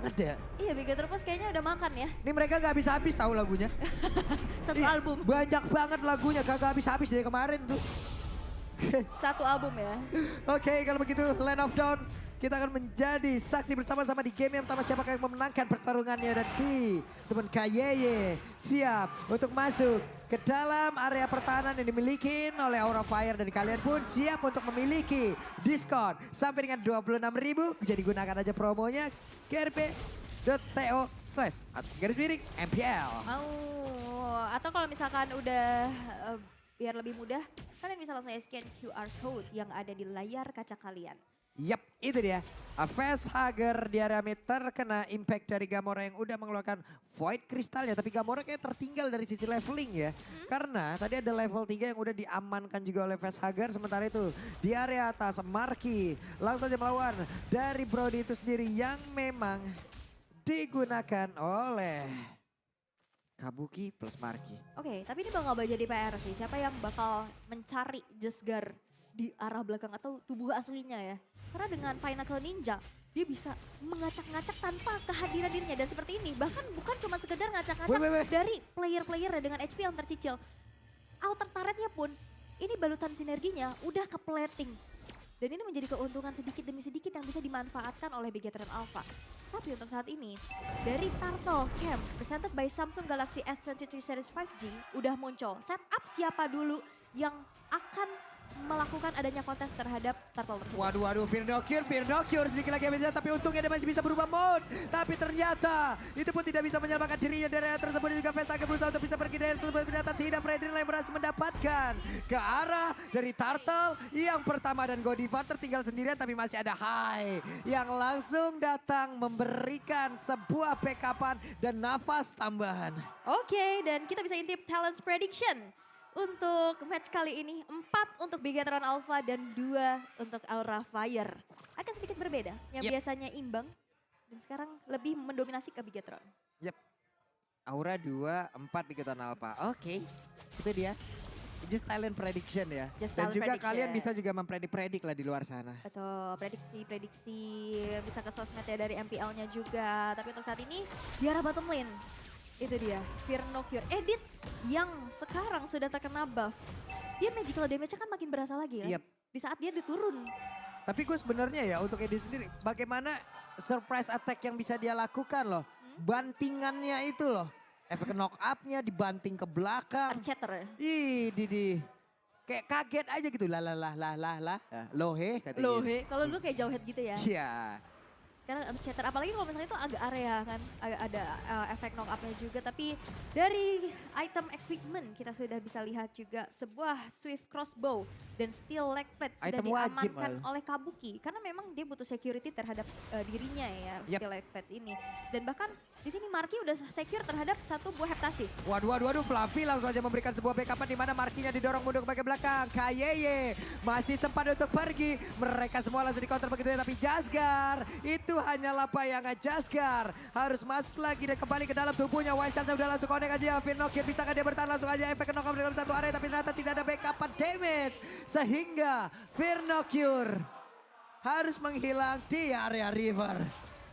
banget ya. Iya, Bigetron Plus kayaknya udah makan ya. Ini mereka gak habis-habis tahu lagunya. Satu Ih, album. Banyak banget lagunya, kagak habis-habis dari kemarin tuh. Satu album ya. Oke, kalau begitu Land of Dawn kita akan menjadi saksi bersama-sama di game yang pertama siapakah yang memenangkan pertarungannya dan teman Kayeye siap untuk masuk ke dalam area pertahanan yang dimiliki oleh Aura Fire dan kalian pun siap untuk memiliki diskon sampai dengan 26.000. Jadi gunakan aja promonya grp.to/MPL. Atau kalau misalkan udah biar lebih mudah, kalian bisa langsung scan QR code yang ada di layar kaca kalian. Yap, itu dia. Facehugger di area mid terkena impact dari Gamora yang udah mengeluarkan Void Crystalnya. Tapi Gamora kayak tertinggal dari sisi leveling ya. Karena tadi ada level 3 yang udah diamankan juga oleh Facehugger. Sementara itu di area atas Marky langsung aja melawan dari Brody itu sendiri yang memang digunakan oleh Kabuki plus Marky. Oke, tapi ini bakal jadi PR sih. Siapa yang bakal mencari Jesgar di arah belakang atau tubuh aslinya ya. Karena dengan Pinnacle Ninja, dia bisa mengacak-ngacak tanpa kehadiran dirinya. Dan seperti ini, bahkan bukan cuma sekedar ngacak-ngacak dari player-player dengan HP yang tercicil. Outer turretnya pun, ini balutan sinerginya udah ke plating. Dan ini menjadi keuntungan sedikit demi sedikit yang bisa dimanfaatkan oleh Bigetron Alpha. Tapi untuk saat ini, dari Turtle Camp, presented by Samsung Galaxy S23 Series 5G, udah muncul. Setup siapa dulu yang akan melakukan adanya kontes terhadap Turtle tersebut. Waduh, Fear Nocure sedikit lagi bisa, tapi untungnya dia masih bisa berubah mode. Tapi ternyata itu pun tidak bisa menyelamatkan dirinya dari area tersebut. Dan juga Facehugger berusaha untuk bisa pergi dari tersebut. Ternyata tidak, Fredrin yang berhasil mendapatkan ke arah dari Turtle yang pertama. Dan Godiva tertinggal sendirian tapi masih ada Hai yang langsung datang memberikan sebuah backupan dan nafas tambahan. Oke, dan kita bisa intip Talents Prediction. Untuk match kali ini 4 untuk Bigetron Alpha dan 2 untuk Aura Fire. Akan sedikit berbeda, yang biasanya imbang dan sekarang lebih mendominasi ke Bigetron. Yep. Aura 2, 4 Bigetron Alpha. Oke, itu dia. Just talent prediction ya. Dan juga kalian bisa juga mempredik lah di luar sana. Betul, prediksi bisa ke sosmednya dari MPL-nya juga. Tapi untuk saat ini di arah bottom lane. Itu dia, Fear Nocure Edit yang sekarang sudah terkena buff. Dia magical damage-nya kan makin berasa lagi ya. Di saat dia diturun. Tapi gue sebenarnya ya untuk Edit sendiri, bagaimana surprise attack yang bisa dia lakukan loh. Bantingannya itu loh. Efek knock up-nya dibanting ke belakang. Archater. Ih, Didi. Kayak kaget aja gitu. Lohe katanya. Lohe, kalau dulu kayak jauh head gitu ya. Iya. Sekarang Archater, apalagi kalau misalnya itu agak area kan. Ada efek knock up-nya juga. Tapi dari item equipment kita sudah bisa lihat juga sebuah Swift Crossbow dan Steel Leg Plate sudah diamankan oleh Kabuki. Karena memang dia butuh security terhadap dirinya ya, Steel Leg Plates ini. Dan bahkan di sini Marky udah secure terhadap satu buah Heptasis. Waduh, Fluffy langsung aja memberikan sebuah backupan di mana Marky-nya didorong mundur ke bagian belakang. Kayeye masih sempat untuk pergi. Mereka semua langsung di counter begitu ya, tapi Jasgar itu hanyalah bayangan. Jasgar harus masuk lagi dan kembali ke dalam tubuhnya. Wild Chance udah langsung connect aja. Fear Nocure bisakah dia bertahan langsung aja efek knock dalam satu area, tapi ternyata tidak ada backupan damage. Sehingga Fear Nocure harus menghilang di area river.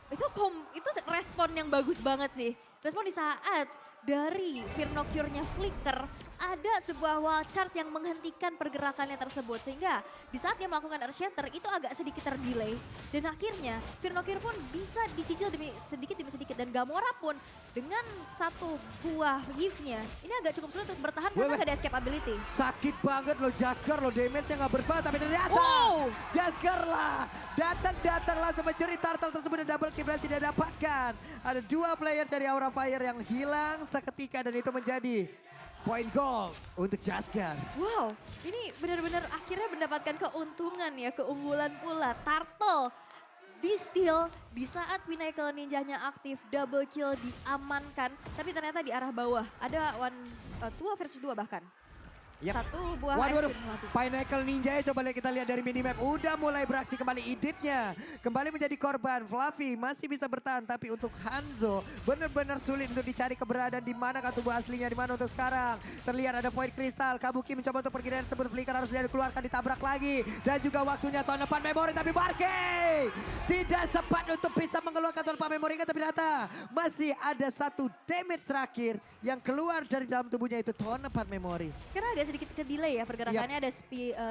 Itu respon yang bagus banget sih. Respon di saat dari Fear Nocure-nya flicker, ada sebuah wall chart yang menghentikan pergerakannya tersebut. Sehingga di saat dia melakukan Earth Shatter itu agak sedikit terdelay. Dan akhirnya Fear Nocure pun bisa dicicil sedikit demi sedikit. Dan Gamora pun dengan satu buah Give-nya, ini agak cukup sulit untuk bertahan karena gak ada escape ability. Sakit banget loh Jasgar loh, damage-nya gak berubah. Tapi ternyata Jasgar lah datang langsung mencuri Turtle tersebut dan double kill berhasil dia dapatkan. Ada 2 player dari Aura Fire yang hilang seketika dan itu menjadi point goal untuk Jasgar. Wow, ini benar-benar akhirnya mendapatkan keuntungan ya, keunggulan pula. Turtle di steal di saat Pinnacle Ninjanya aktif, double kill diamankan. Tapi ternyata di arah bawah ada 2 versus 2 bahkan. Yap. Satu buah Waduh, ice cream mati. Pinnacle Ninja ya coba lihat kita lihat dari minimap. Udah mulai beraksi kembali iditnya. Kembali menjadi korban. Fluffy masih bisa bertahan. Tapi untuk Hanzo benar-benar sulit untuk dicari keberadaan di mana kan tubuh aslinya. Di mana untuk sekarang. Terlihat ada Void Crystal. Kabuki mencoba untuk pergi dari sebut Flicker harus dia dikeluarkan ditabrak lagi. Dan juga waktunya tahun depan memori. Tapi Barkey tidak sempat untuk bisa mengeluarkan tahun depan memori. Tapi ternyata masih ada satu damage terakhir yang keluar dari dalam tubuhnya itu tahun depan memori. Karena agak sedikit ke delay ya pergerakannya, ada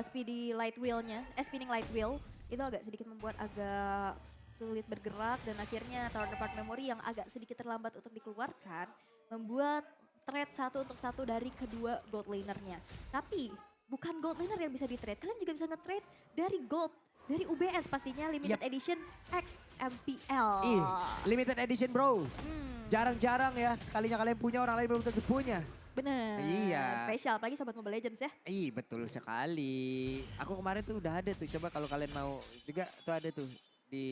speedy light wheel-nya, spinning light wheel. Itu agak sedikit membuat agak sulit bergerak dan akhirnya Tower Apart Memory yang agak sedikit terlambat untuk dikeluarkan membuat trade 1-1 dari kedua gold lanernya. Tapi bukan gold laner yang bisa di-trade, kalian juga bisa nge-trade dari gold. Dari UBS pastinya limited edition XMPL. Limited edition bro. Jarang-jarang ya sekalinya kalian punya orang lain belum tentu punya. Bener. Iya. Spesial, apalagi Sobat Mobile Legends ya. Betul sekali. Aku kemarin tuh udah ada tuh. Coba kalau kalian mau juga tuh ada tuh di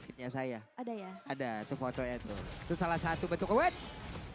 feednya saya. Ada ya? Ada tuh fotonya tuh. Itu salah satu bentuk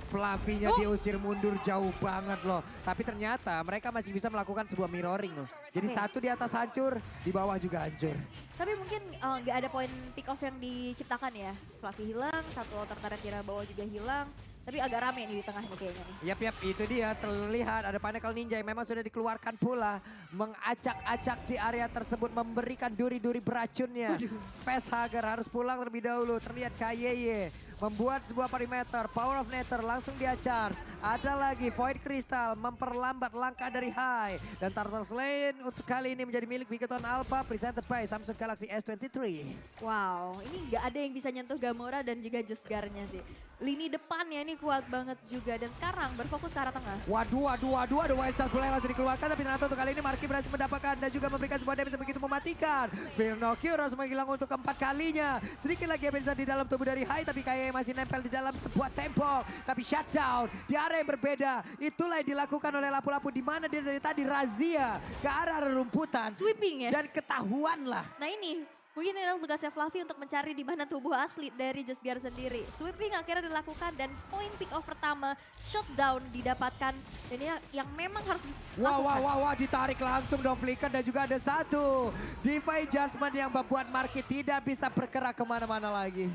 Fluffy-nya diusir mundur jauh banget loh. Tapi ternyata mereka masih bisa melakukan sebuah mirroring loh. Jadi satu di atas hancur, di bawah juga hancur. Tapi mungkin nggak ada poin pick off yang diciptakan ya. Fluffy hilang, satu altar turret di bawah juga hilang. Tapi agak rame nih di tengah nih kayaknya nih. Yap, itu dia terlihat ada Pinnacle Ninja yang memang sudah dikeluarkan pula. Mengacak-acak di area tersebut memberikan duri-duri beracunnya. Facehugger harus pulang terlebih dahulu. Terlihat KYY membuat sebuah perimeter, Power of Nether langsung dia charge. Ada lagi Void Crystal memperlambat langkah dari High. Dan Turtle Lane untuk kali ini menjadi milik Bigoton Alpha presented by Samsung Galaxy S23. Wow, ini nggak ada yang bisa nyentuh Gamora dan juga Jesgarnya sih. Lini depannya ini kuat banget juga dan sekarang berfokus ke arah tengah. Waduh, ada wild shot pula yang langsung dikeluarkan tapi ternyata untuk kali ini Marky berhasil mendapatkan dan juga memberikan sebuah damage begitu mematikan. Firnocure harus menghilang untuk keempat kalinya. Sedikit lagi bisa di dalam tubuh dari High tapi kayaknya masih nempel di dalam sebuah tembok. Tapi shutdown di area yang berbeda. Itulah yang dilakukan oleh lapu-lapu di mana dia dari tadi razia ke arah rerumputan. Sweeping ya. Dan ketahuan lah. Nah ini mungkin adalah tugasnya Fluffy untuk mencari di mana tubuh asli dari Jesgar sendiri. Sweeping akhirnya dilakukan dan poin pick off pertama shutdown didapatkan. Dan ini yang memang harus Wah, ditarik langsung dong Flicker dan juga ada satu Divine Judgment yang membuat Marky tidak bisa bergerak kemana-mana lagi.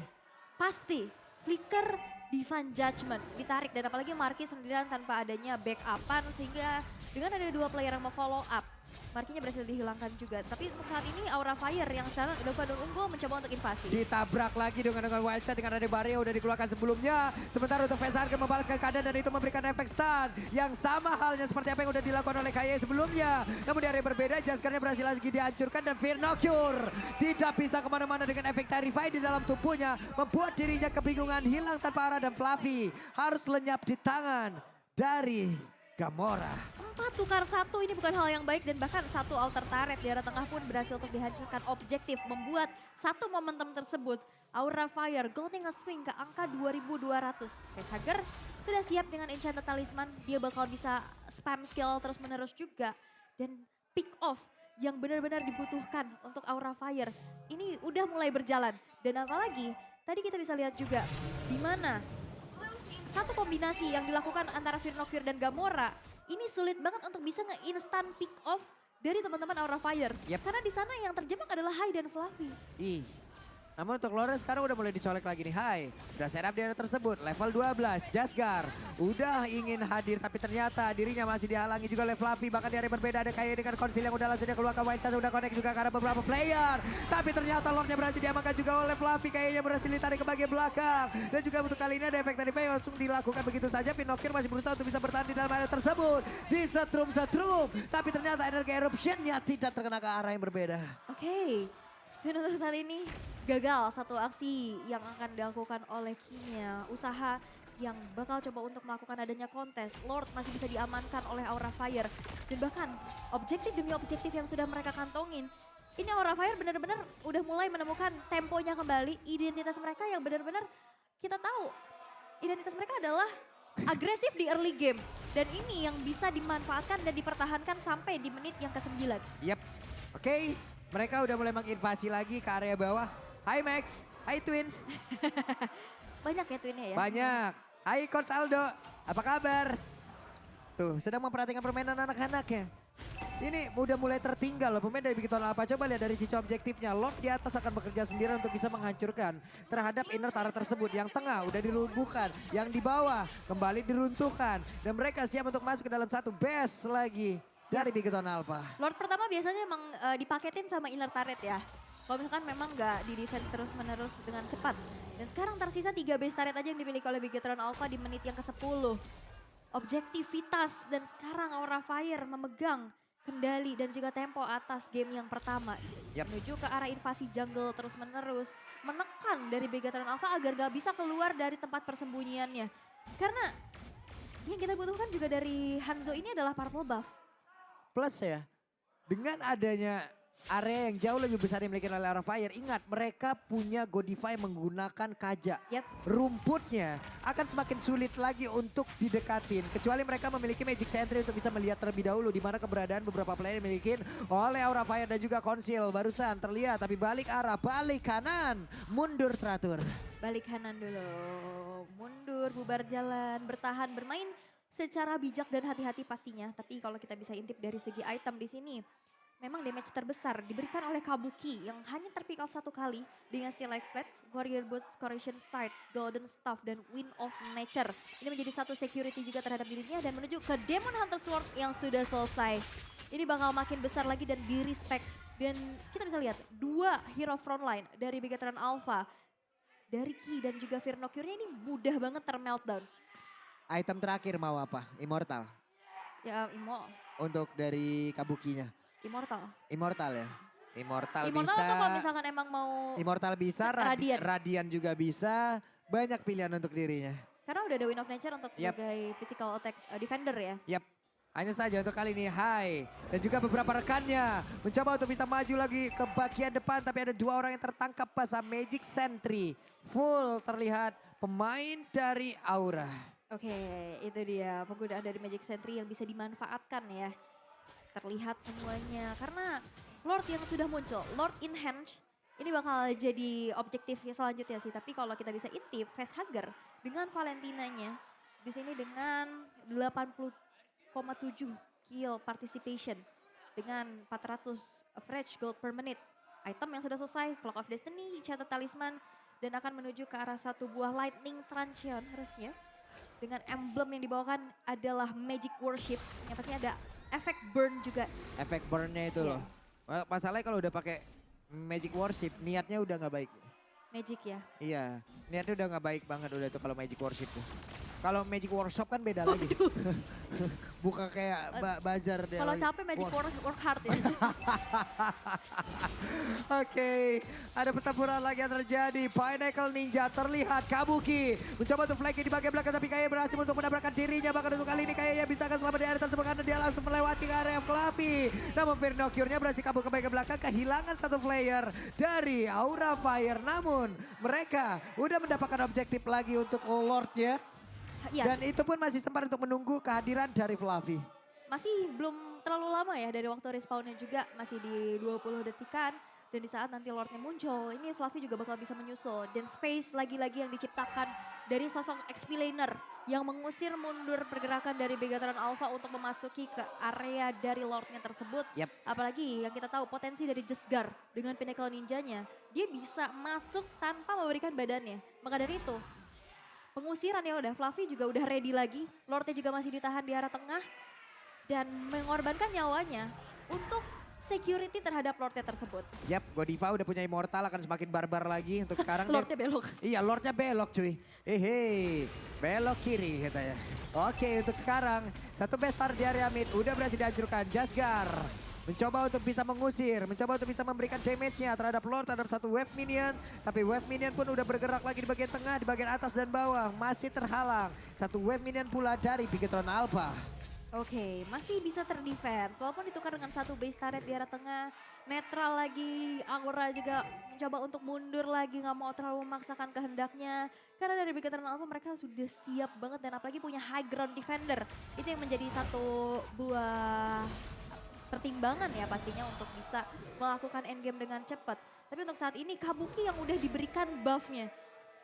Pasti Flicker Divine Judgment ditarik dan apalagi Marky sendirian tanpa adanya backupan sehingga dengan ada dua player yang mau follow up. Markinya berhasil dihilangkan juga. Tapi untuk saat ini Aura Fire yang sekarang udah pada unggul mencoba untuk invasi. Ditabrak lagi dengan wild shot dengan ada barrier udah dikeluarkan sebelumnya. Sementara untuk Facehugger membalaskan keadaan dan itu memberikan efek stun. Yang sama halnya seperti apa yang udah dilakukan oleh KY sebelumnya. Namun di area berbeda Jaskarnya berhasil lagi dihancurkan dan Firnocure tidak bisa kemana-mana dengan efek Terrify di dalam tubuhnya. Membuat dirinya kebingungan hilang tanpa arah dan Fluffy harus lenyap di tangan dari Gamora. 4 tukar 1 ini bukan hal yang baik dan bahkan satu altar turret di arah tengah pun berhasil untuk dihancurkan objektif. Membuat satu momentum tersebut Aura Fire Golden Swing ke angka 2200. Facehugger sudah siap dengan Enchanted Talisman. Dia bakal bisa spam skill terus menerus juga. Dan pick off yang benar-benar dibutuhkan untuk Aura Fire ini udah mulai berjalan. Dan apalagi tadi kita bisa lihat juga di mana satu kombinasi yang dilakukan antara Firnocure dan Gamora ini sulit banget untuk bisa nge-instant pick off dari teman-teman Aura Fire. Karena di sana yang terjebak adalah High dan Fluffy. Namun untuk Lawrence sekarang udah mulai dicolek lagi nih. High udah setup di area tersebut. Level 12 Jasgar udah ingin hadir tapi ternyata dirinya masih dihalangi juga oleh Fluffy. Bahkan di area berbeda ada kayak dengan Konsil yang udah langsung dia keluarkan wild shot. Udah connect juga karena beberapa player. Tapi ternyata Lordnya berhasil diamankan juga oleh Fluffy. Kayaknya berhasil ditarik ke bagian belakang. Dan juga untuk kali ini ada efek tadi yang langsung dilakukan begitu saja. Pinocchio masih berusaha untuk bisa bertahan di dalam area tersebut. Disetrum-setrum. Tapi ternyata energi eruptionnya tidak terkena ke arah yang berbeda. Oke. Dan untuk saat ini gagal satu aksi yang akan dilakukan oleh Kinya. Usaha yang bakal coba untuk melakukan adanya kontes. Lord masih bisa diamankan oleh Aura Fire. Dan bahkan objektif demi objektif yang sudah mereka kantongin. Ini Aura Fire benar-benar udah mulai menemukan temponya kembali. Identitas mereka yang benar-benar kita tahu. Identitas mereka adalah agresif di early game. Dan ini yang bisa dimanfaatkan dan dipertahankan sampai di menit yang ke-9. Yap, oke. Mereka udah mulai menginvasi lagi ke area bawah. Hai Max, hai Twins. Banyak ya Twinnya ya? Banyak. Hai Coach Aldo, apa kabar? tuh sedang memperhatikan permainan anak-anaknya. Ini udah mulai tertinggal loh pemain dari Big Town Alpha. Coba lihat dari sisi objektifnya. Lord di atas akan bekerja sendiri untuk bisa menghancurkan terhadap inner turret tersebut. Yang tengah udah dilumpuhkan. Yang di bawah kembali diruntuhkan. Dan mereka siap untuk masuk ke dalam satu base lagi dari Big Town Alpha. Lord pertama biasanya emang dipaketin sama inner turret ya. Kalau misalkan memang nggak di defense terus menerus dengan cepat. Dan sekarang tersisa 3 base turret aja yang dimiliki oleh Big Town Alpha di menit yang ke-10. Objektivitas dan sekarang Aura Fire memegang kendali dan juga tempo atas game yang pertama. Menuju ke arah invasi jungle terus menerus. Menekan dari Begatron Alpha agar gak bisa keluar dari tempat persembunyiannya. Karena yang kita butuhkan juga dari Hanzo ini adalah purple buff. Plus ya, dengan adanya area yang jauh lebih besar yang dimiliki oleh Aura Fire. Ingat mereka punya Godify menggunakan kaja. Rumputnya akan semakin sulit lagi untuk didekatin. Kecuali mereka memiliki Magic Sentry untuk bisa melihat terlebih dahulu. Di mana keberadaan beberapa player dimiliki oleh Aura Fire dan juga Conceal. Barusan terlihat tapi balik arah, balik kanan. Mundur teratur. Balik kanan dulu. Mundur, bubar jalan, bertahan, bermain secara bijak dan hati-hati pastinya. Tapi kalau kita bisa intip dari segi item di sini. Memang damage terbesar diberikan oleh Kabuki yang hanya terpick off 1 kali dengan Steel Light Plates, Warrior Boots, Corrosion Sight, Golden Staff, dan Wind of Nature. Ini menjadi satu security juga terhadap dirinya dan menuju ke Demon Hunter Sword yang sudah selesai. Ini bakal makin besar lagi dan di-respect. Dan kita bisa lihat 2 hero frontline dari Begatron Alpha. Dari Ki dan juga Fear Nocturne ini mudah banget termeltdown. Item terakhir mau apa? Immortal? Ya Imo. Untuk dari Kabukinya? Immortal ya? Immortal bisa. Atau kalau misalkan emang mau Immortal bisa, Radiant juga bisa. Banyak pilihan untuk dirinya. Karena udah ada Wind of Nature untuk sebagai physical attack defender ya. Hanya saja untuk kali ini Hai dan juga beberapa rekannya mencoba untuk bisa maju lagi ke bagian depan. Tapi ada 2 orang yang tertangkap basah Magic Sentry. Full terlihat pemain dari Aura. Oke, itu dia penggunaan dari Magic Sentry yang bisa dimanfaatkan ya. Terlihat semuanya karena Lord yang sudah muncul, Lord in Hand ini bakal jadi objektifnya selanjutnya sih. Tapi kalau kita bisa intip Facehugger dengan Valentinanya di sini dengan 80,7 kill participation dengan 400 average gold per minute. Item yang sudah selesai, Clock of Destiny, catat talisman dan akan menuju ke arah 1 buah lightning truncheon harusnya. Dengan emblem yang dibawakan adalah Magic Worship yang pastinya ada efek burn juga. Efek burnnya itu loh. Masalahnya kalau udah pakai Magic Worship, niatnya udah nggak baik. Magic ya? Iya, niatnya udah nggak baik banget udah tuh kalau Magic Worship tuh. Kalau Magic Workshop kan beda lagi. Bukan kayak bazar deh. Kalau capek Magic work hard ya. Oke, ada pertempuran lagi yang terjadi. Pinnacle Ninja terlihat Kabuki mencoba untuk flanking di bagian belakang tapi kayaknya berhasil untuk mendapatkan dirinya. Bahkan untuk kali ini kayaknya bisa akan selamat di area tersebut karena dia langsung melewati area Fluffy. Namun Fear Nocturne-nya berhasil kabur ke bagian belakang, kehilangan 1 player dari Aura Fire. Namun mereka udah mendapatkan objektif lagi untuk Lord-nya. Dan itu pun masih sempat untuk menunggu kehadiran dari Fluffy. Masih belum terlalu lama ya dari waktu respawnnya juga, masih di 20 detikan. Dan di saat nanti Lordnya muncul, ini Fluffy juga bakal bisa menyusul. Dan space lagi-lagi yang diciptakan dari sosok XP laner yang mengusir mundur pergerakan dari Begatron Alpha untuk memasuki ke area dari Lordnya tersebut. Apalagi yang kita tahu potensi dari Jesgar dengan Pinnacle Ninjanya, dia bisa masuk tanpa memberikan badannya. Maka dari itu, pengusiran ya udah, Fluffy juga udah ready lagi. Lordnya juga masih ditahan di arah tengah. Dan mengorbankan nyawanya untuk security terhadap Lordnya tersebut. Godiva udah punya Immortal, akan semakin barbar lagi untuk sekarang. Lordnya belok. Iya, Lordnya belok cuy. Belok kiri katanya. Oke, untuk sekarang satu best star di area mid udah berhasil dihancurkan. Jasgar mencoba untuk bisa mengusir, mencoba untuk bisa memberikan damage-nya terhadap Lord, terhadap 1 wave minion. Tapi wave minion pun udah bergerak lagi di bagian tengah, di bagian atas dan bawah. Masih terhalang. 1 wave minion pula dari Begatron Alpha. Oke, masih bisa terdefense. Walaupun ditukar dengan 1 base turret di arah tengah. Netral lagi, Aura juga mencoba untuk mundur lagi. Gak mau terlalu memaksakan kehendaknya. Karena dari Begatron Alpha mereka sudah siap banget dan apalagi punya high ground defender. Itu yang menjadi satu buah pertimbangan ya pastinya untuk bisa melakukan endgame dengan cepat. Tapi untuk saat ini Kabuki yang udah diberikan buffnya.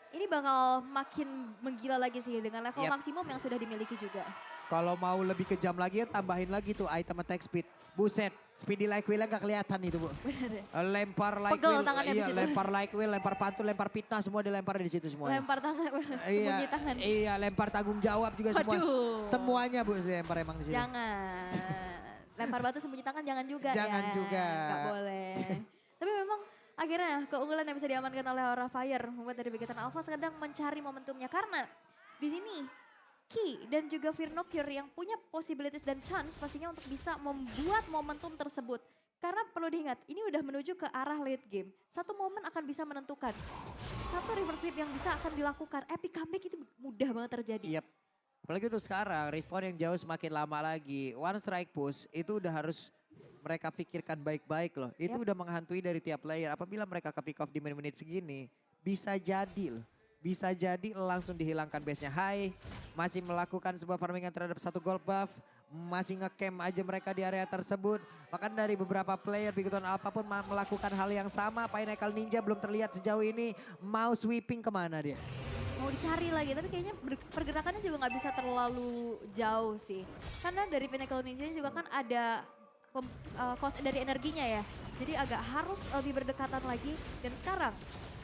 Ini bakal makin menggila lagi sih dengan level Yap. maksimum yang sudah dimiliki juga. Kalau mau lebih kejam lagi tambahin lagi tuh item attack speed. Buset, speedy like wheel nggak kelihatan itu Bu. Bener ya? Lempar like Pegel wheel, tangannya di iya situ. lempar like wheel, lempar pantun, lempar fitnah semua dilempar di situ semuanya. Lempar tangan, Iya, sembunyi tangan. iya lempar tanggung jawab juga semua. Waduh. Semuanya Bu dilempar emang di sini. Jangan. Lempar batu sembunyi tangan jangan juga Jangan ya. juga. Gak boleh. Tapi memang akhirnya keunggulan yang bisa diamankan oleh Aura Fire membuat dari Bigotan Alpha sedang mencari momentumnya. Karena di sini Ki dan juga Firnocure yang punya possibilities dan chance pastinya untuk bisa membuat momentum tersebut. Karena perlu diingat, ini udah menuju ke arah late game. Satu momen akan bisa menentukan. Satu reverse sweep yang bisa akan dilakukan. Epic comeback itu mudah banget terjadi. Yap. Apalagi tuh sekarang respon yang jauh semakin lama lagi. One strike push itu udah harus mereka pikirkan baik-baik loh. Itu udah menghantui dari tiap player. Apabila mereka ke pick off di menit-menit segini, bisa jadi loh. Bisa jadi langsung dihilangkan base-nya. Hai, masih melakukan sebuah farmingan terhadap satu gold buff. Masih ngecamp aja mereka di area tersebut. Bahkan dari beberapa player Bigoton Alpha pun melakukan hal yang sama. Pinnacle Ninja belum terlihat sejauh ini. Mau sweeping kemana dia? Mau dicari lagi, tapi kayaknya pergerakannya juga nggak bisa terlalu jauh sih. Karena dari Pinnacle Ninja juga kan ada cost dari energinya ya. Jadi agak harus lebih berdekatan lagi. Dan sekarang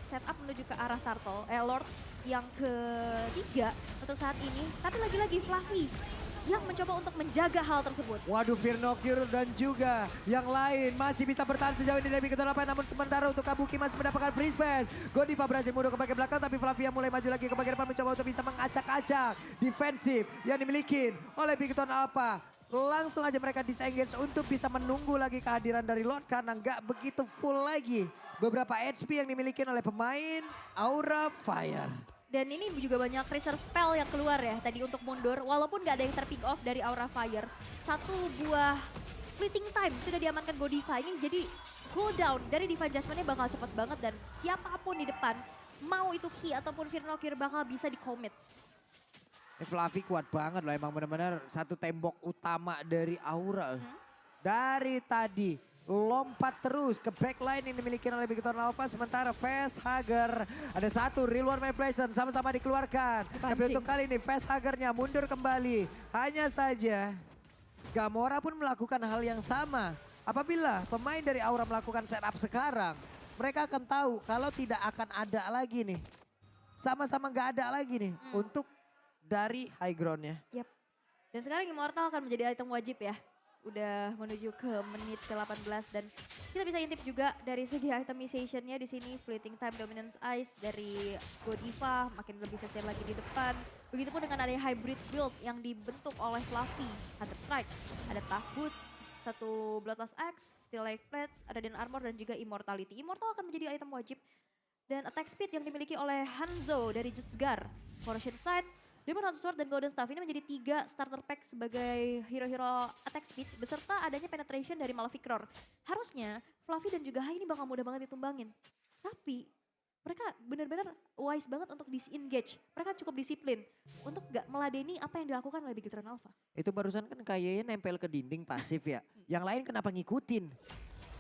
setup menuju ke arah Lord yang ketiga untuk saat ini. Tapi lagi-lagi Fluffy yang mencoba untuk menjaga hal tersebut. Waduh, Firnocure dan juga yang lain masih bisa bertahan sejauh ini dari Bigoton Alpha. Namun sementara untuk Kabuki masih mendapatkan free space. Godiva berhasil mundur ke bagian belakang tapi Flavia mulai maju lagi ke bagian depan mencoba untuk bisa mengacak-acak defensif yang dimiliki oleh Bigoton Alpha. Langsung aja mereka disengage untuk bisa menunggu lagi kehadiran dari Lord karena nggak begitu full lagi beberapa HP yang dimiliki oleh pemain Aura Fire. Dan ini juga banyak research spell yang keluar ya tadi untuk mundur. Walaupun gak ada yang terpick off dari Aura Fire. Satu buah fleeting time sudah diamankan Godiva. Ini jadi cooldown dari Divine Judgment-nya bakal cepet banget. Dan siapapun di depan, mau itu Ki ataupun Firnocure bakal bisa di-commit. Ini Fluffy kuat banget loh, emang benar-benar satu tembok utama dari Aura. Dari tadi lompat terus ke backline yang dimiliki oleh Bigoton Alpha. Sementara Facehugger ada satu real one manipulation sama-sama dikeluarkan. Tapi untuk kali ini Facehugger-nya mundur kembali. Hanya saja Gamora pun melakukan hal yang sama. Apabila pemain dari Aura melakukan setup sekarang, mereka akan tahu kalau tidak akan ada lagi nih. Sama-sama nggak ada lagi nih untuk dari high ground-nya. Yap. Dan sekarang Immortal akan menjadi item wajib ya. Udah menuju ke menit ke-18 dan kita bisa intip juga dari segi itemization-nya di sini Fleeting Time Dominance Ice dari Godiva makin lebih sustain lagi di depan. Begitupun dengan ada hybrid build yang dibentuk oleh Fluffy, Hunter Strike, ada Tough Boots, satu Bloodlust Axe, Steel Life Plates, ada Den Armor dan juga Immortality. Immortal akan menjadi item wajib dan attack speed yang dimiliki oleh Hanzo dari Jesgar, Corrosion Sight, Demon Hunter Sword dan Golden Staff ini menjadi 3 starter pack sebagai hero-hero attack speed beserta adanya penetration dari Maleficror. Harusnya Fluffy dan juga Hai ini bakal mudah banget ditumbangin. Tapi mereka benar-benar wise banget untuk disengage. Mereka cukup disiplin untuk gak meladeni apa yang dilakukan oleh Bigoton Alpha. Itu barusan kan kayaknya nempel ke dinding pasif ya. Yang lain kenapa ngikutin?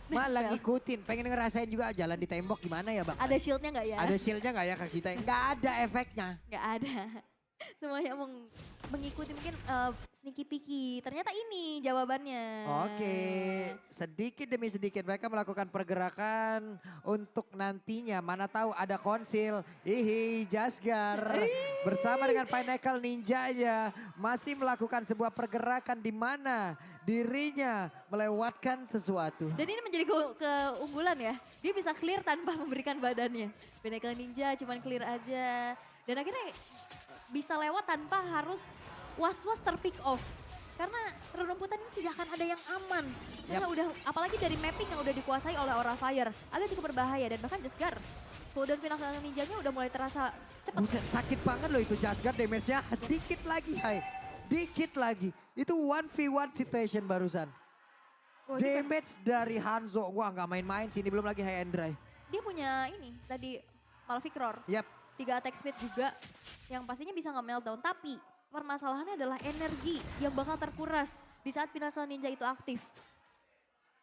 Malah ngikutin, pengen ngerasain juga jalan di tembok gimana ya Bang? Ada shieldnya gak ya? Ada shieldnya gak ya ke kita? Nggak ada efeknya. Gak ada. Semuanya mengikuti mungkin sneaky peeky. Ternyata ini jawabannya. Oke, sedikit demi sedikit mereka melakukan pergerakan untuk nantinya. Mana tahu ada konsil. Jasgar bersama dengan Pinnacle Ninja aja masih melakukan sebuah pergerakan di mana dirinya melewatkan sesuatu. Dan ini menjadi keunggulan ya. Dia bisa clear tanpa memberikan badannya. Pinnacle Ninja cuman clear aja. Dan akhirnya bisa lewat tanpa harus was-was terpick off. Karena rerumputan ini tidak akan ada yang aman. Karena udah, apalagi dari mapping yang udah dikuasai oleh Aura Fire. Agak cukup berbahaya dan bahkan Jesgar. Cooldown Pinnacle Ninjanya udah mulai terasa cepat. Buset, sakit banget loh itu Jasgar, damage-nya dikit lagi Hai. Dikit lagi. Itu 1v1 situation barusan. Oh, Damage dari Hanzo, wah nggak main-main sih, ini belum lagi high and dry. dia punya ini tadi Maleficror. Yap. 3 attack speed juga yang pastinya bisa nge-meltdown. Tapi permasalahannya adalah energi yang bakal terkuras di saat Pinnacle Ninja itu aktif.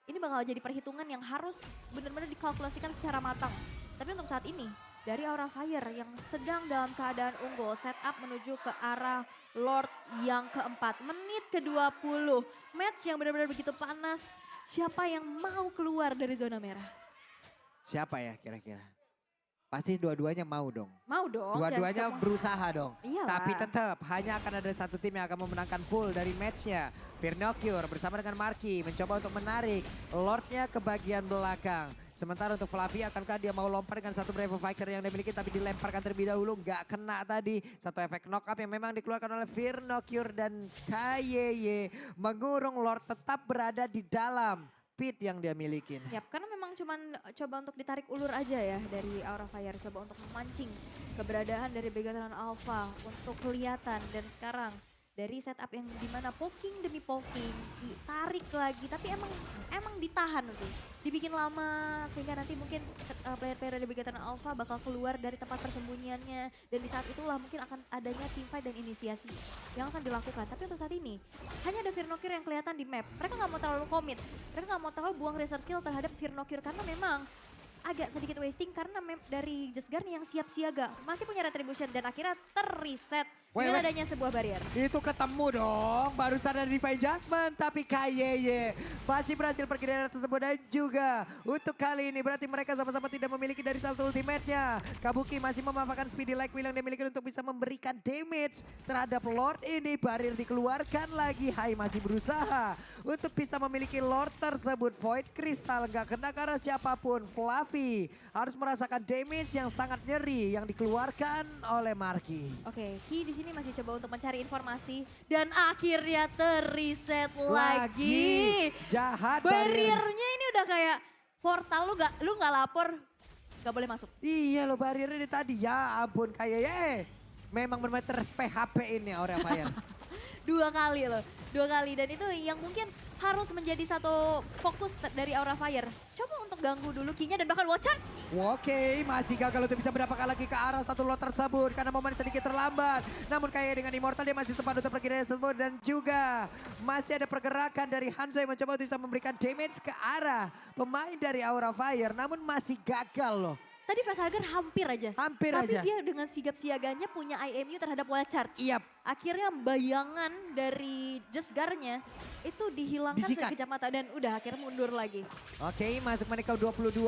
Ini bakal jadi perhitungan yang harus benar-benar dikalkulasikan secara matang. Tapi untuk saat ini dari Aura Fire yang sedang dalam keadaan unggul. Setup menuju ke arah Lord yang keempat. Menit ke-20. Match yang benar-benar begitu panas. Siapa yang mau keluar dari zona merah? Siapa ya kira-kira? Pasti dua-duanya mau dong. Mau dong. Dua-duanya berusaha dong. Iyalah. Tapi tetap hanya akan ada satu tim yang akan memenangkan full dari matchnya. Firnocure bersama dengan Marky mencoba untuk menarik Lordnya ke bagian belakang. Sementara untuk Fluffy akankah dia mau lompat dengan satu Brave Fighter yang dia miliki tapi dilemparkan terlebih dahulu. Nggak kena tadi. Satu efek knock up yang memang dikeluarkan oleh Firnocure dan KYY. Mengurung Lord tetap berada di dalam pit yang dia miliki. Yap, karena memang cuman coba untuk ditarik ulur aja ya dari Aura Fire. Coba untuk memancing keberadaan dari Begatron Alpha untuk kelihatan. Dan sekarang dari setup yang dimana poking demi poking ditarik lagi. Tapi emang ditahan sih. Dibikin lama sehingga nanti mungkin player-player dari Begatron Alpha bakal keluar dari tempat persembunyiannya. Dan di saat itulah mungkin akan adanya teamfight dan inisiasi yang akan dilakukan. Tapi untuk saat ini hanya ada Firnocure yang kelihatan di map. Mereka nggak mau terlalu komit. Mereka nggak mau terlalu buang resource skill terhadap Firnocure karena memang agak sedikit wasting karena dari Just Guard yang siap siaga. Masih punya retribution dan akhirnya terreset dengan adanya sebuah barrier. Itu ketemu dong, barusan ada Divine Judgment tapi KYY masih berhasil pergi dari arah tersebut dan juga untuk kali ini berarti mereka sama-sama tidak memiliki dari satu ultimate-nya. Kabuki masih memanfaatkan speedy like will yang dimiliki untuk bisa memberikan damage terhadap Lord ini. Barrier dikeluarkan lagi, Hai masih berusaha untuk bisa memiliki Lord tersebut. Void Crystal nggak kena karena siapapun. Fluffy harus merasakan damage yang sangat nyeri yang dikeluarkan oleh Marky. Oke, Ki di sini masih coba untuk mencari informasi dan akhirnya terreset lagi. Jahat Barriernya ini udah kayak portal lu nggak lapor nggak boleh masuk. Iya loh barriernya tadi ya ampun kayak memang benar-benar PHP ini Aura Fire. Dua kali dan itu yang mungkin harus menjadi satu fokus dari Aura Fire. Coba untuk ganggu dulu Ki-nya dan bahkan wall charge. Oke, masih gagal untuk bisa mendapatkan lagi ke arah satu lot tersebut karena momen sedikit terlambat. Namun kayak dengan Immortal dia masih sempat untuk pergi dari tersebut dan juga masih ada pergerakan dari Hanzo yang mencoba untuk bisa memberikan damage ke arah pemain dari Aura Fire. Namun masih gagal loh. Tadi Facehugger hampir aja. Tapi dia dengan sigap siaganya punya IMU terhadap wall charge. Iya. Akhirnya bayangan dari Just Guard-nya itu dihilangkan sekejap mata dan udah akhirnya mundur lagi. Oke, masuk menit ke-22.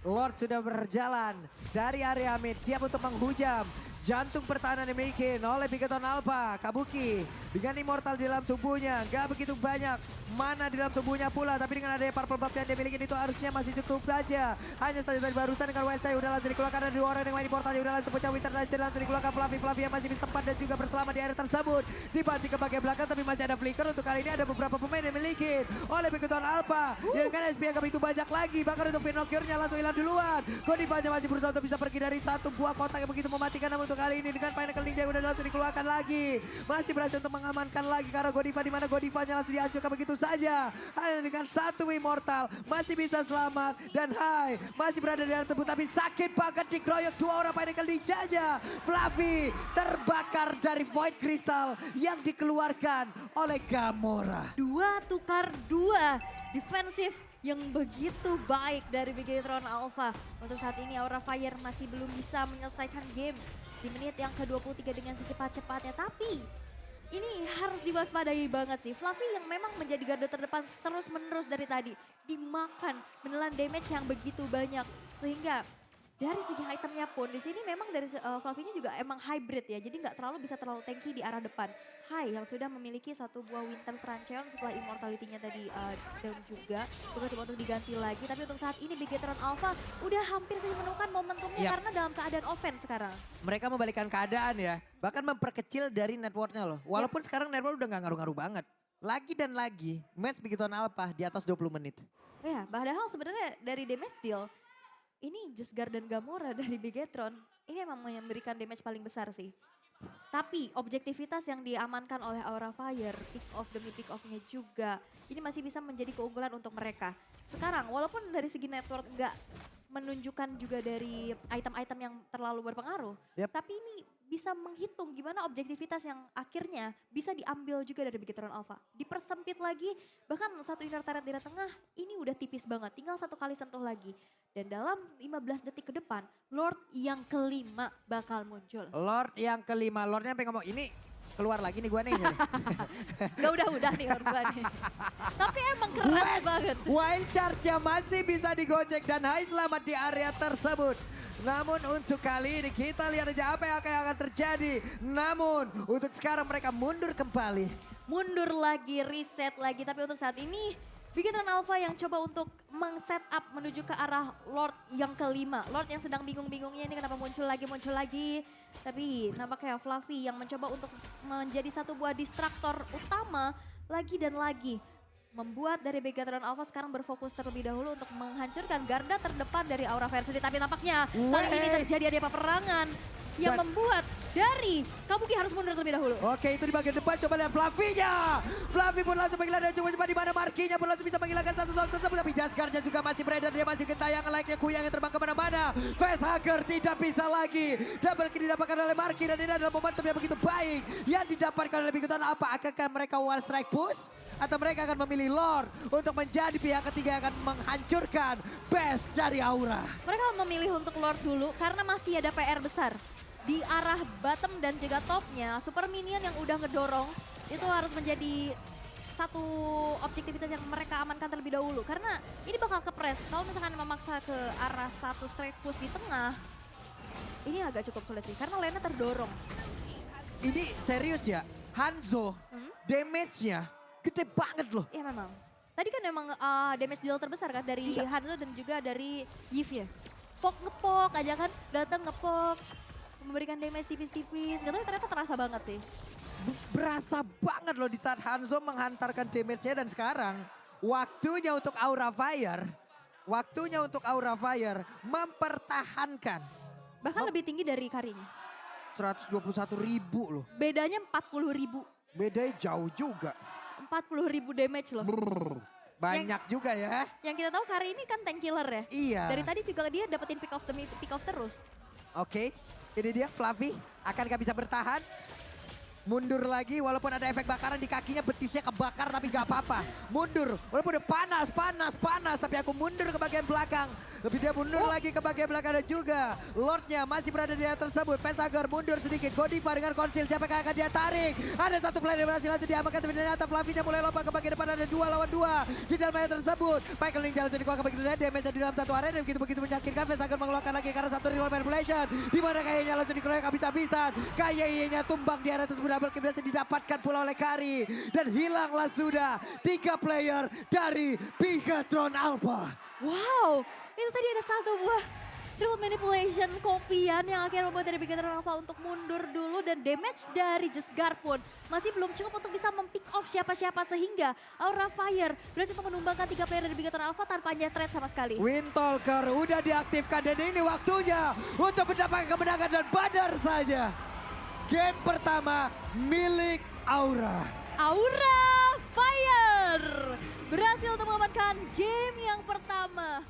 Lord sudah berjalan dari area mid, siap untuk menghujam. Jantung pertahanan dimiliki oleh Begatron Alpha. Kabuki dengan Immortal di dalam tubuhnya. Gak begitu banyak mana di dalam tubuhnya pula. Tapi dengan adanya Purple Buff yang dimiliki itu harusnya masih cukup saja. Hanya saja tadi barusan dengan Wild Side udah langsung dikeluarkan dari dua orang yang main di portalnya. Udah langsung pecah Winter Dungeon langsung dikeluarkan Fluffy yang masih bisa sempat dan juga berselamat di area tersebut. Dibanting ke bagian belakang tapi masih ada flicker. Untuk kali ini ada beberapa pemain yang dimiliki oleh Begatron Alpha. Dan kan SP yang gak begitu banyak lagi. Bahkan untuk Firnocure-nya langsung hilang duluan. Godivanya masih berusaha untuk bisa pergi dari satu buah kotak yang begitu mematikan. Namun untuk kali ini dengan Pinnacle Ninja yang udah langsung dikeluarkan lagi. Masih berhasil untuk mengamankan lagi karena Godiva di mana Godivanya langsung dihancurkan begitu saja. Hanya dengan satu Immortal masih bisa selamat dan Hai masih berada di area tersebut tapi sakit banget dikeroyok dua orang Pinnacle Ninja aja. Fluffy terbakar dari Void Crystal yang dikeluarkan oleh Gamora. 2 tukar 2 defensif yang begitu baik dari Begatron Alpha. Untuk saat ini Aura Fire masih belum bisa menyelesaikan game di menit yang ke-23 dengan secepat-cepatnya. Tapi ini harus diwaspadai banget sih. Fluffy yang memang menjadi garda terdepan terus-menerus dari tadi. Dimakan, menelan damage yang begitu banyak. Sehingga dari segi itemnya pun di sini memang dari Fluffy-nya juga emang hybrid ya. Jadi nggak bisa terlalu tanky di arah depan. Hai yang sudah memiliki satu buah Winter Truncheon setelah immortality-nya tadi down juga. Coba untuk diganti lagi. Tapi untuk saat ini Begatron Alpha udah hampir saja menemukan momentumnya karena dalam keadaan offense sekarang. Mereka membalikkan keadaan ya. Bahkan memperkecil dari networknya loh. Walaupun sekarang network udah gak ngaruh-ngaruh banget. Lagi dan lagi match Begatron Alpha di atas 20 menit. Ya padahal sebenarnya dari damage deal ini Just Guard dan Gamora dari Begatron ini emang memberikan damage paling besar sih. Tapi objektivitas yang diamankan oleh Aura Fire, pick off demi pick off-nya juga, ini masih bisa menjadi keunggulan untuk mereka. Sekarang walaupun dari segi network nggak menunjukkan juga dari item-item yang terlalu berpengaruh, tapi ini bisa menghitung gimana objektivitas yang akhirnya bisa diambil juga dari Bigetron Alpha. Dipersempit lagi, bahkan satu inner turret di tengah ini udah tipis banget, tinggal satu kali sentuh lagi. Dan dalam 15 detik ke depan, Lord yang kelima bakal muncul. Lord yang kelima, Lordnya sampai ngomong ini keluar lagi nih gue nih. Gak udah nih Lord gue nih. Tapi emang keras banget. Wild charge-nya masih bisa digocek dan Hai selamat di area tersebut. Namun untuk kali ini kita lihat aja apa yang akan terjadi. Namun untuk sekarang mereka mundur kembali. Mundur lagi, reset lagi. Tapi untuk saat ini Bigetron Alpha yang coba untuk meng-set up menuju ke arah Lord yang kelima. Lord yang sedang bingung-bingungnya ini kenapa muncul lagi. Tapi nampaknya Fluffy yang mencoba untuk menjadi satu buah distraktor utama lagi dan lagi. Membuat dari Bigetron Alpha sekarang berfokus terlebih dahulu untuk menghancurkan garda terdepan dari Aura Fire sendiri. Tapi nampaknya kali ini terjadi ada peperangan yang membuat dari Kabuki harus mundur terlebih dahulu. Oke, itu di bagian depan, coba lihat Fluffy-nya. Fluffy pun langsung menghilangkan cukup cepat di mana Markinya pun langsung bisa menghilangkan satu sound tersebut. Tapi Jaskar-nya juga masih beredar, dia masih gentayangan layaknya kuyang yang terbang kemana-mana. Facehugger tidak bisa lagi. Double kill didapatkan oleh Marki dan ini adalah momentum yang begitu baik. Yang didapatkan oleh Bigetron apa? Akankah mereka one strike push? Atau mereka akan memilih Lord untuk menjadi pihak ketiga yang akan menghancurkan base dari Aura? Mereka memilih untuk Lord dulu karena masih ada PR besar. Di arah bottom dan juga topnya, super minion yang udah ngedorong itu harus menjadi satu objektivitas yang mereka amankan terlebih dahulu. Karena ini bakal kepres, kalau misalkan memaksa ke arah satu straight push di tengah, ini agak cukup sulit sih karena lainnya terdorong. Ini serius ya, Hanzo damage-nya gede banget loh. Iya memang. Tadi kan memang damage deal terbesar kan dari Hanzo dan juga dari Yves ya. Ngepok aja kan, datang ngepok. Memberikan damage tipis-tipis, gak tahu ternyata terasa banget sih. Berasa banget loh di saat Hanzo menghantarkan damage-nya dan sekarang waktunya untuk Aura Fire. Waktunya untuk Aura Fire mempertahankan. Bahkan lebih tinggi dari Karinya. 121.000 loh. Bedanya 40.000. Bedanya jauh juga. 40.000 damage loh. Banyak juga ya. Yang kita tahu Kari ini kan tank killer ya. Iya. Dari tadi juga dia dapetin pick off terus. Oke, ini dia Fluffy. Akankah bisa bertahan? Mundur lagi walaupun ada efek bakaran di kakinya, betisnya kebakar tapi gak apa-apa. Mundur walaupun udah panas tapi aku mundur ke bagian belakang. Tapi dia mundur lagi ke bagian belakang dan juga Lordnya masih berada di area tersebut. Facehugger mundur sedikit, Godiva dengan konsil siapa yang akan dia tarik. Ada satu player yang berhasil langsung diamankan tapi ternyata Fluffy-nya mulai lompat ke bagian depan, ada 2 lawan 2 di dalam area tersebut. Michael Ninja langsung dikeluarkan begitu saja, damage di dalam satu area dan begitu menyakitkan. Facehugger mengeluarkan lagi karena satu reroll manipulation. Dimana kayaknya langsung dikeluarkan habis-habisan. Kayaknya tumbang di area tersebut. Double kill berhasil didapatkan pula oleh Kari. Dan hilanglah sudah 3 player dari Bigetron Alpha. Wow, itu tadi ada satu buah remote manipulation kopian yang akhirnya membuat dari Bigetron Alpha untuk mundur dulu. Dan damage dari Jesgar pun masih belum cukup untuk bisa mempick off siapa-siapa. Sehingga Aura Fire berhasil untuk menumbangkan 3 player dari Bigetron Alpha tanpa nyetret sama sekali. Windtalker udah diaktifkan dan ini waktunya untuk mendapatkan kemenangan dan badar saja. Game pertama milik Aura. Aura Fire berhasil untuk mengamankan game yang pertama.